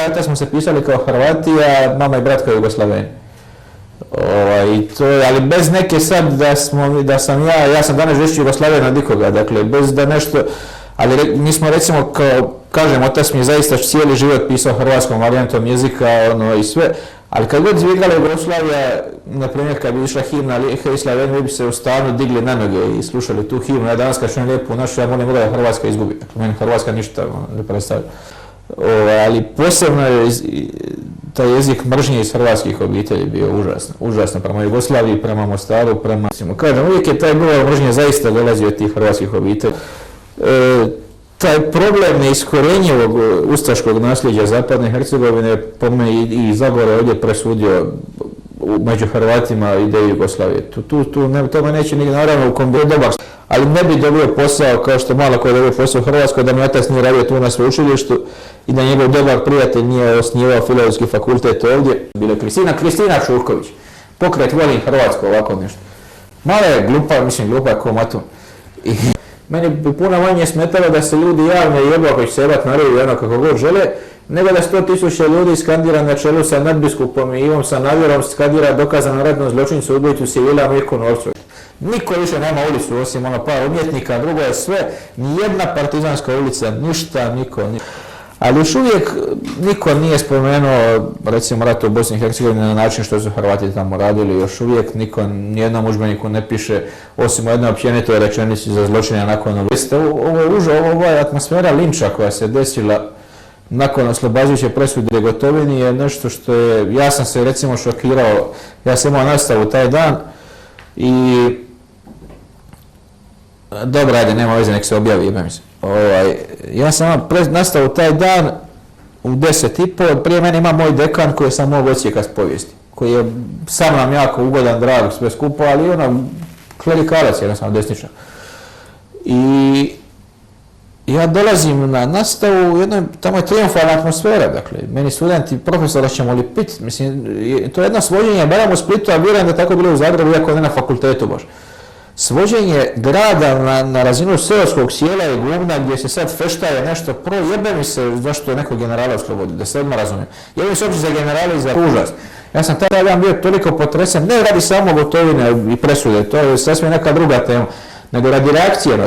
Hrvata smo se pisali kao Hrvati, a mama i brat kao Jugoslaveni. Ali bez neke sad da sam ja sam danas žešći Jugoslaven od nikoga, dakle bez da nešto, ali mi smo recimo kao, kažem, otac mi je zaista cijeli život pisao hrvatskom varijantom jezika i sve, ali kad god izbjegala Jugoslavija, na primjer kad bi išla himna Lijeha i Slaveni, mi bi se u stanu digli na noge i slušali tu himnu. Ja danas kad čujem lijepu našu, ja molim da Hrvatska izgubi, dakle meni Hrvatska ništa ne predstavlja. Ali posebno je taj jezik mržnje iz hrvatskih obitelji bio užasno prema Jugoslaviji, prema Mostaru, kažem, uvijek je taj govor mržnje zaista dolazi od tih hrvatskih obitelji. Taj problem neiskorenjivog ustaškog nasljeđa Zapadne Hercegovine po meni i Zagore ovdje presudio među Hrvatima ideju Jugoslavije. Tome neće nigdje, naravno u kom bio dobar, ali ne bi dobio posao kao što malo ko je dobio posao u Hrvatskoj, da mi otac nije radio tu na sveučilištu i da njegov dobar prijatelj nije osnivao Filozofski fakultet ovdje. Bila je Kristina Čurković, pokret Volim Hrvatsko, ovako nešto. Mala je glupa ko maton. Meni bi puno manje smetalo da se ljudi javno jebu ako će se jebat naravno ono kako god žele, nego da 100.000 ljudi skandira na čelu sa nadbiskupom i Ivom Sanaderom skandira dokazano ratnom zločincu ubojicu civila Mirku Novcu. Niko više nema ulicu osim par umjetnika, drugo je sve, nijedna partizanska ulica, ništa, niko. Ali još uvijek niko nije spomenuo recimo rat u Bosni i Hercegovini na način što su Hrvati tamo radili, još uvijek niko nijednom udžbeniku ne piše osim o jednoj općenitoj rečenici za zločine nakon liste. Ovo je atmosfera linča koja se desila nakon oslobađajuće presude Gotovini je nešto što je, ja sam se recimo šokirao, ja sam imao nastavu taj dan i dobro, ajde, nema veze, nek se objavi, ima mi se. Ja sam imao nastavu taj dan u 10:30, prije mene ima moj dekan koji sam mogao odsjeka s povijesti, koji je sam nam jako ugodan, drag, sve skupo, ali klerikalac, jednostavno desničan. I ja dolazim na nastavu, tamo je triumfalna atmosfera, dakle, meni studenti, profesora ćemo li pit, mislim, to je jedno svođenje, barem u Splitu, a vjerujem da tako bilo u Zagrebu, iako ne na fakultetu baš. Svođenje grada na razinu seoskog sjela i Glumna gdje se sad feštaje nešto, jebe mi se zašto je neko generala oslobodi, da se odmah razumijem. Jebe mi se uopće za generale i za užas. Ja sam taj dan bio toliko potresen, ne radi samo Gotovine i presude, to je sasvim neka druga tema, nego radi reakcije na